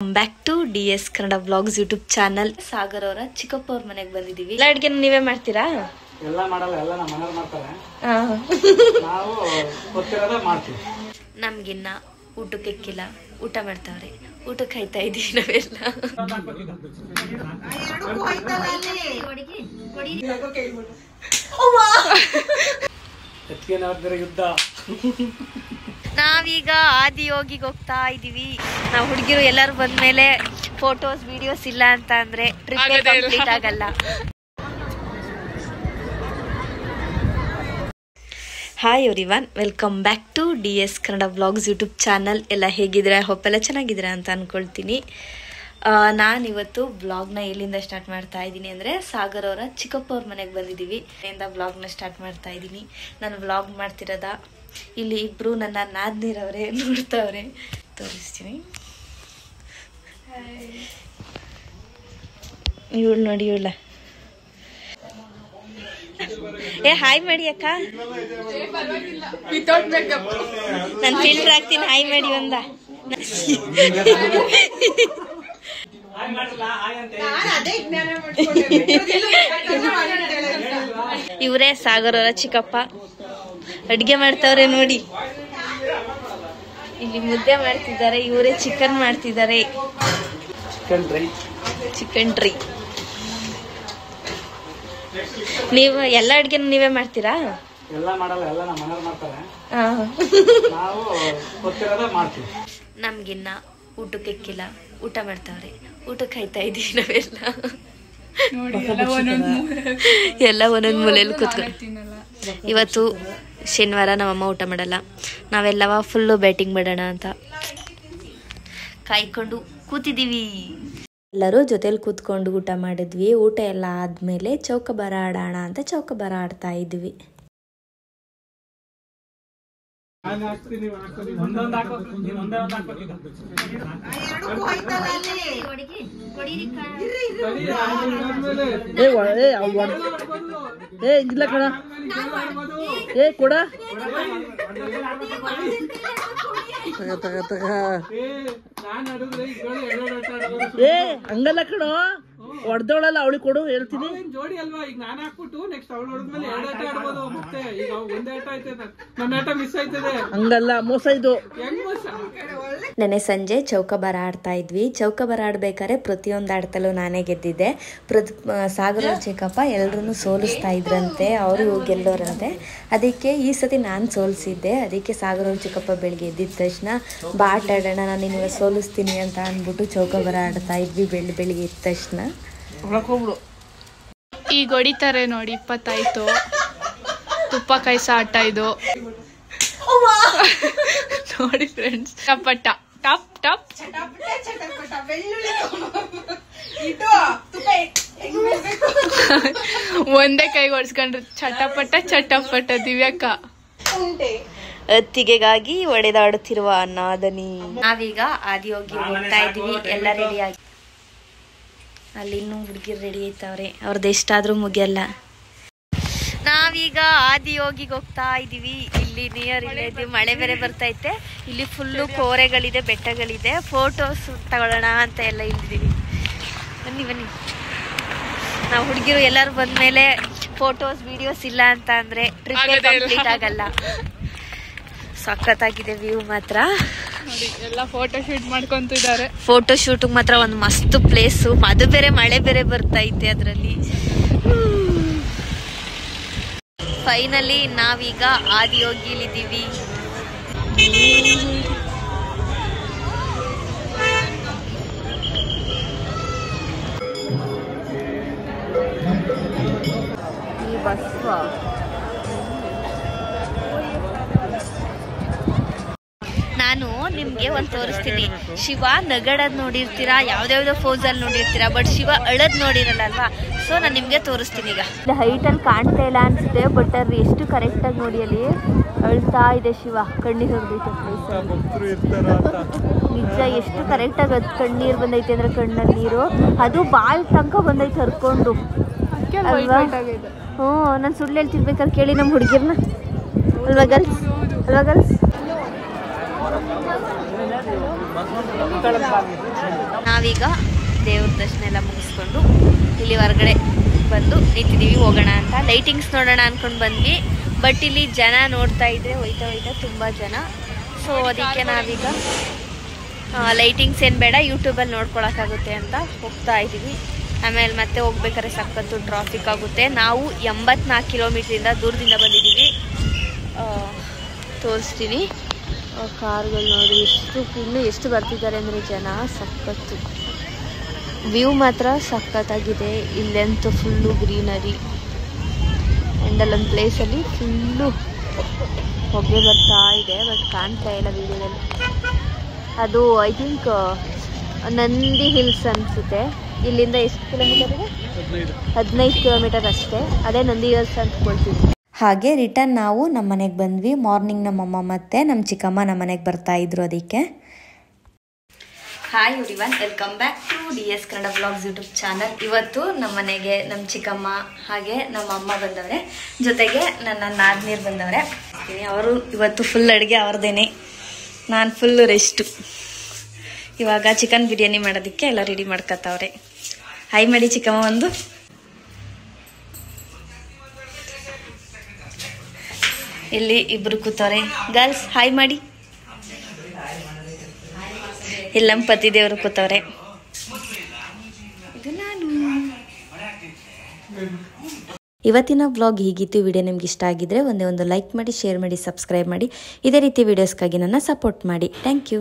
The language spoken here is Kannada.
Back to DS Kannada vlogs YouTube channel. Sagar ಅವರ ಚಿಕ್ಕಪ್ಪ ಅವ್ರ ಮನೆಗೆ ಬಂದಿದ್ದೀವಿ. ಎಲ್ಲ ಅಡುಗೆ ನೀವೇ ಮಾಡ್ತೀರಾ? ಎಲ್ಲ ಮಾಡಲ್ಲ, ಎಲ್ಲ ನಮ್ಮ ಮನೆಯವರು ಮಾಡ್ತಾರೆ. ನಾವು ಗೊತ್ತಿರೋದೇ ಮಾಡ್ತೀವಿ. ನಮ್ಗಿನ್ನ ಊಟಕ್ಕೆ ಇಕ್ಕಿಲ್ಲ, ಊಟ ಮಾಡ್ತಾವ್ರೆ. ಊಟಕ್ಕೆ ಕಾಯ್ತಾ ಇದೀವಿ ನಾವೆಲ್ಲ. ಯುದ್ಧ. ನಾವೀಗ ಆದಿಯೋಗಿಗೆ ಹೋಗ್ತಾ ಇದೀವಿ. ನಾವು ಹುಡುಗಿರು ಎಲ್ಲರೂ ಬಂದ್ಮೇಲೆ ಫೋಟೋಸ್ ವಿಡಿಯೋಸ್ ಇಲ್ಲ ಅಂತ ಅಂದ್ರೆ ಟ್ರಿಪ್ ಕಂಪ್ಲೀಟ್ ಆಗಲ್ಲ. Hi everyone, welcome back to DS Kannada vlogs YouTube channel. ಎಲ್ಲ ಹೇಗಿದ್ದೀರಾ? ಹೋಪ್ ಎಲ್ಲ ಚೆನ್ನಾಗಿದ್ದೀರಾ ಅಂತ ಅಂದ್ಕೊಳ್ತೀನಿ. ನಾನಿವತ್ತು ವ್ಲಾಗ್ನ ಎಲ್ಲಿಂದ ಸ್ಟಾರ್ಟ್ ಮಾಡ್ತಾ ಇದ್ದೀನಿ ಅಂದರೆ ಸಾಗರ್ ಅವರ ಚಿಕ್ಕಪ್ಪ ಅವ್ರ ಮನೆಗೆ ಬಂದಿದ್ದೀವಿ. ಅಲ್ಲಿಂದ ವ್ಲಾಗ್ನ ಸ್ಟಾರ್ಟ್ ಮಾಡ್ತಾ ಇದ್ದೀನಿ. ನಾನು ವ್ಲಾಗ್ ಮಾಡ್ತಿರೋದ ಇಲ್ಲಿ ಇಬ್ಬರು ನನ್ನ ನಾದ್ನೀರವ್ರೆ ನೋಡ್ತಾವ್ರೆ, ತೋರಿಸ್ತೀನಿ. ಇವಳು ನೋಡಿ, ಇವಳ ಏ ಹಾಯ್ ಮಾಡಿ ಅಕ್ಕ. ನಾನು ಫಿಲ್ಟರ್ ಹಾಕ್ತೀನಿ, ಹಾಯ್ ಮಾಡಿ ಒಂದ. ಇವರೇ ಸಾಗರ್ ಅವರ ಚಿಕ್ಕಪ್ಪ. ಅಡ್ಗೆ ಮಾಡ್ತಾವ್ರೆ ನೋಡಿ. ಇಲ್ಲಿ ಮುದ್ದೆ ಮಾಡ್ತಿದ್ದಾರೆ, ಇವರೇ ಚಿಕನ್ ಮಾಡ್ತಿದ್ದಾರೆ. Chicken dry. ನೀವು ಎಲ್ಲ ಅಡ್ಗೆ ನೀವೇ ಮಾಡ್ತೀರಾ? ಎಲ್ಲ ಮಾಡಲ್ಲ, ಎಲ್ಲ ನಮ್ಮ ಮನೆಯವರು ಮಾಡ್ತಾರೆ. ನಾವು ಗೊತ್ತಿರೋದೇ ಮಾಡ್ತೀವಿ. ನಮ್ಗಿನ್ನ ಊಟಕ್ಕೆ ಇಕ್ಕಿಲ್ಲ, ಊಟ ಮಾಡ್ತಾವ್ರೆ. ಊಟಕ್ಕೆ ಕಾಯ್ತಾ ಇದೀವಿ ನಾವೆಲ್ಲ. ಎಲ್ಲ ಒಂದೊಂದು ಮೂಲೆಯಲ್ಲಿ ಕೂತ್ಕೊಂಡು. ಇವತ್ತು ಶನಿವಾರ ನಮ್ಮಮ್ಮ ಊಟ ಮಾಡಲ್ಲ. ನಾವೆಲ್ಲವ ಫುಲ್ಲು ಬ್ಯಾಟಿಂಗ್ ಮಾಡೋಣ ಅಂತ ಕಾಯ್ಕೊಂಡು ಕೂತಿದ್ದೀವಿ. ಎಲ್ಲರೂ ಜೊತೆಲಿ ಕೂತ್ಕೊಂಡು ಊಟ ಮಾಡಿದ್ವಿ. ಊಟ ಎಲ್ಲ ಆದ್ಮೇಲೆ ಚೌಕಬಾರ ಆಡೋಣ ಅಂತ ಚೌಕಬಾರ ಆಡ್ತಾ ಇದ್ವಿ. ಹಂಗಲ್ಲ ಕಣೋ, ಹೊಡೆದವಳಲ್ಲ ಅವಳಿಗೆ ಕೊಡು, ಹೇಳ್ತೀನಿ. ಜೋಡಿ ಅಲ್ವಾ, ಈಗ ನಾನು ಹಾಕ್ಬಿಟ್ಟು ನೆಕ್ಸ್ಟ್ ಅವಳು ಹೊಡೆದ್ಮೇಲೆ ಎರಡು ಆಟ ಆಡ್ಬೋದು. ಮತ್ತೆ ಈಗ ಒಂದೇ ಆಟ ಆಯ್ತದೆ, ನನ್ನ ಆಟ ಮಿಸ್ ಆಯ್ತದೆ. ಹಂಗಲ್ಲ, ಮೋಸ ಇದು. ನೆನ್ನೆ ಸಂಜೆ ಚೌಕಬಾರ ಆಡ್ತಾ ಇದ್ವಿ. ಚೌಕಬಾರ ಆಡ್ಬೇಕಾದ್ರೆ ಪ್ರತಿಯೊಂದು ಆಡ್ತಲೂ ನಾನೇ ಗೆದ್ದಿದ್ದೆ. ಸಾಗರ ಚಿಕ್ಕಪ್ಪ ಎಲ್ಲರೂ ಸೋಲಿಸ್ತಾ ಇದ್ರಂತೆ, ಅವರು ಗೆಲ್ಲೋರಂತೆ. ಅದಕ್ಕೆ ಈ ಸತಿ ನಾನು ಸೋಲಿಸಿದ್ದೆ. ಅದಕ್ಕೆ ಸಾಗರ ಚಿಕ್ಕಪ್ಪ ಬೆಳಿಗ್ಗೆ ಎದ್ದಿದ ತಕ್ಷಣ ಬಾ ಆಟ ಆಡೋಣ, ನಾನು ನಿಮಗೆ ಸೋಲಿಸ್ತೀನಿ ಅಂತ ಅಂದ್ಬಿಟ್ಟು ಚೌಕಬಾರ ಆಡ್ತಾ ಇದ್ವಿ. ಬೆಳಿಗ್ಗೆ ಎದ್ದ ತಕ್ಷಣ ಈಗ ಹೊಡಿತಾರೆ ನೋಡಿ. 20 ಆಯ್ತು. ತುಪ್ಪ ಕಾಯಿಸ ಆಟ ಇದು ನೋಡಿ ಫ್ರೆಂಡ್ಸ್. ಚಟಪಟ ಟಾಪ್ ಟಾಪ್ ಒಂದೇ ಕೈಗೆ ಹೊಡ್ಸ್ಕೊಂಡ್ರೆ ಚಟಪಟ ಚಟಪಟ. ದಿವ್ಯಕ್ಕ ಅತ್ತಿಗೆಗಾಗಿ ಒಡೆದಾಡುತ್ತಿರುವ ನಾದನಿ. ನಾವೀಗ ಆದಿಯೋಗಿ ಹೋಗ್ತಾ ಇದೀವಿ. ಎಲ್ಲ ರೆಡಿ ಆಗಿ ಅಲ್ಲಿ ಇನ್ನೂ ಹುಡುಗಿರು ರೆಡಿ ಐತವ್ರೆ. ಅವ್ರದ್ದು ಎಷ್ಟಾದ್ರೂ ಮುಗಿಯಲ್ಲ. ನಾವೀಗ ಆದಿಯೋಗಿಗೆ ಹೋಗ್ತಾ ಇದೀವಿ. ಇಲ್ಲಿ ನಿಯರ್ ಇಲ್ಲೇ ಇದೀವಿ. ಮಳೆ ಬೇರೆ ಬರ್ತೈತೆ. ಇಲ್ಲಿ ಫುಲ್ಲು ಕೋರೆಗಳಿದೆ, ಬೆಟ್ಟಗಳಿದೆ. ಫೋಟೋಸ್ ತಗೊಳ್ಳೋಣ ಅಂತ ಎಲ್ಲ ಇಲ್ಲಿದ್ದೀವಿ. ಬನ್ನಿ ಬನ್ನಿ. ನಾವು ಹುಡುಗಿರು ಎಲ್ಲರೂ ಬಂದ್ಮೇಲೆ ಫೋಟೋಸ್ ವಿಡಿಯೋಸ್ ಇಲ್ಲ ಅಂತ ಅಂದ್ರೆ ಟ್ರಿಪ್ ಕಂಪ್ಲೀಟ್ ಆಗಲ್ಲ. ಸಖತ್ತಾಗಿದೆ ವ್ಯೂ ಮಾತ್ರ. ಎಲ್ಲ ಫೋಟೋ ಶೂಟ್ ಮಾಡ್ಕೊಂತಿದ್ದಾರೆ. ಫೋಟೋ ಶೂಟ್ ಮಾತ್ರ ಒಂದು ಮಸ್ತ್ ಪ್ಲೇಸು. ಅದು ಬೇರೆ ಮಳೆ ಬೇರೆ ಬರ್ತೈತೆ ಅದರಲ್ಲಿ. ಫೈನಲಿ ನಾವೀಗ ಆದಿಯೋಗಿಲಿದ್ದೀವಿ. ಈ ಬಸ್ ನಾನು ನಿಮ್ಗೆ ಒಂದು ತೋರಿಸ್ತೀನಿ. ಶಿವ ನಗಡದ್ ನೋಡಿರ್ತೀರಾ, ಯಾವ್ದಾವ್ದೋ ಫೋಸಲ್ಲಿ ನೋಡಿರ್ತೀರಾ, ಬಟ್ ಶಿವ ಅಳದ್ ನೋಡಿರಲ್ಲ ಅಲ್ವಾ. ಸೊ ನಾನು ನಿಮ್ಗೆ ತೋರಿಸ್ತೀನಿ. ಈಗ ಹೈಟಲ್ಲಿ ಕಾಣ್ತಾ ಇಲ್ಲ ಅನ್ಸುತ್ತೆ, ಬಟ್ ಅಲ್ಲಿ ಎಷ್ಟು ಕರೆಕ್ಟಾಗಿ ನೋಡಿ ಅಲ್ಲಿ ಅಳ್ತಾ ಇದೆ ಶಿವ. ಕಣ್ಣೀರು ಹೊಡೆದೈತೆ ನಿಜ. ಎಷ್ಟು ಕರೆಕ್ಟಾಗಿ ಅದು ಕಣ್ಣೀರು ಬಂದೈತೆ ಅಂದ್ರೆ ಕಣ್ಣಲ್ಲಿ ನೀರು, ಅದು ಬಾಲ್ ತನಕ ಬಂದೈತೆ ಹರ್ಕೊಂಡು ಅಲ್ವಾ. ಹ್ಞೂ, ನಾನು ಸುಳ್ಳು ಹೇಳ್ತಿರ್ಬೇಕಾದ್ರೆ ಕೇಳಿ ನಮ್ಮ ಹುಡುಗಿರ್ನ ಅಲ್ವಾ ಗರ್ಲ್ಸ್, ಅಲ್ವಾ ಗರ್ಲ್ಸ್. ನಾವೀಗ ದೇವ್ರ ದರ್ಶನ ಎಲ್ಲ ಮುಗಿಸ್ಕೊಂಡು ಇಲ್ಲಿ ಹೊರಗಡೆ ಬಂದು ನಿಂತಿದ್ದೀವಿ, ಹೋಗೋಣ ಅಂತ. ಲೈಟಿಂಗ್ಸ್ ನೋಡೋಣ ಅಂದ್ಕೊಂಡು ಬಂದ್ವಿ, ಬಟ್ ಇಲ್ಲಿ ಜನ ನೋಡ್ತಾ ಇದ್ರೆ ಹೋಯ್ತಾ ತುಂಬ ಜನ. ಸೊ ಅದಕ್ಕೆ ನಾವೀಗ ಲೈಟಿಂಗ್ಸ್ ಏನು ಬೇಡ, ಯೂಟ್ಯೂಬಲ್ಲಿ ನೋಡ್ಕೊಳಕ್ಕಾಗುತ್ತೆ ಅಂತ ಹೋಗ್ತಾ ಇದ್ದೀವಿ. ಆಮೇಲೆ ಮತ್ತೆ ಹೋಗ್ಬೇಕಾದ್ರೆ ಸಖತ್ತು ಟ್ರಾಫಿಕ್ ಆಗುತ್ತೆ. ನಾವು 84 ಕಿಲೋಮೀಟ್ರಿಂದ ದೂರದಿಂದ ಬಂದಿದ್ದೀವಿ. ತೋರಿಸ್ತೀನಿ ಕಾರ್ಗಳು ನೋಡಿ ಇನ್ನೂ ಎಷ್ಟು ಬರ್ತಿದ್ದಾರೆ ಅಂದರೆ ಜನ. ಸಖತ್ತು ವ್ಯೂ ಮಾತ್ರ ಸಖತ್ತಾಗಿದೆ. ಇಲ್ಲಂತೂ ಫುಲ್ಲು ಗ್ರೀನರಿ ಆ್ಯಂಡ್ ಅಲ್ಲೊಂದು ಪ್ಲೇಸಲ್ಲಿ ಫುಲ್ಲು ಹೊಗೆ ಬರ್ತಾ ಇದೆ, ಬಟ್ ಕಾಣ್ತಾ ಇಲ್ಲ ವೀಡಿಯೋದಲ್ಲಿ. ಅದು ಐ ಥಿಂಕ್ ನಂದಿ ಹಿಲ್ಸ್ ಅನಿಸುತ್ತೆ. ಇಲ್ಲಿಂದ ಎಷ್ಟು ಕಿಲೋಮೀಟರ್ ಇದೆ? 15 ಕಿಲೋಮೀಟರ್ ಅಷ್ಟೇ. ಅದೇ ನಂದಿ ಹಿಲ್ಸ್ ಅಂದ್ಕೊಳ್ತೀವಿ. ಹಾಗೆ ರಿಟರ್ನ್ ನಾವು ನಮ್ಮ ಮನೆಗೆ ಬಂದ್ವಿ. ಮಾರ್ನಿಂಗ್ ನಮ್ಮಮ್ಮ ಮತ್ತು ನಮ್ಮ ಚಿಕ್ಕಮ್ಮ ನಮ್ಮ ಮನೆಗೆ ಬರ್ತಾಯಿದ್ರು. ಅದಕ್ಕೆ hi everyone, welcome back to DS Kannada vlogs YouTube channel. ಇವತ್ತು ನಮ್ಮ ಮನೆಗೆ ನಮ್ಮ ಚಿಕ್ಕಮ್ಮ ಹಾಗೆ ನಮ್ಮ ಅಮ್ಮ ಬಂದವ್ರೆ, ಜೊತೆಗೆ ನನ್ನ ನಾದ್ನೀರು ಬಂದವ್ರೆ. ಅವರು ಇವತ್ತು ಫುಲ್ ಅಡುಗೆ ಅವ್ರದ್ದೇನೆ, ನಾನು ಫುಲ್ಲು ರೆಸ್ಟು. ಇವಾಗ ಚಿಕನ್ ಬಿರಿಯಾನಿ ಮಾಡೋದಕ್ಕೆ ಎಲ್ಲ ರೆಡಿ ಮಾಡ್ಕೊತಾವ್ರೆ. ಹಾಯ್ ಮಾಡಿ ಚಿಕ್ಕಮ್ಮ. ಒಂದು ಇಲ್ಲಿ ಇಬ್ರು ಕೂತವ್ರೆ ಗರ್ಲ್ಸ್, ಹಾಯ್ ಮಾಡಿ. ಇಲ್ಲಿ ನಮ್ಮ ಪತಿ ದೇವರು ಕೂತವ್ರೆ. ಇದು ನಾನು. ಇವತ್ತಿನ ವ್ಲಾಗ್ ಹೀಗಿತ್ತು. ವಿಡಿಯೋ ನಿಮ್ಗೆ ಇಷ್ಟ ಆಗಿದ್ರೆ ಒಂದೇ ಒಂದು ಲೈಕ್ ಮಾಡಿ, ಶೇರ್ ಮಾಡಿ, ಸಬ್ಸ್ಕ್ರೈಬ್ ಮಾಡಿ. ಇದೇ ರೀತಿ ವಿಡಿಯೋಸ್ಗಾಗಿ ನನ್ನ ಸಪೋರ್ಟ್ ಮಾಡಿ. Thank you.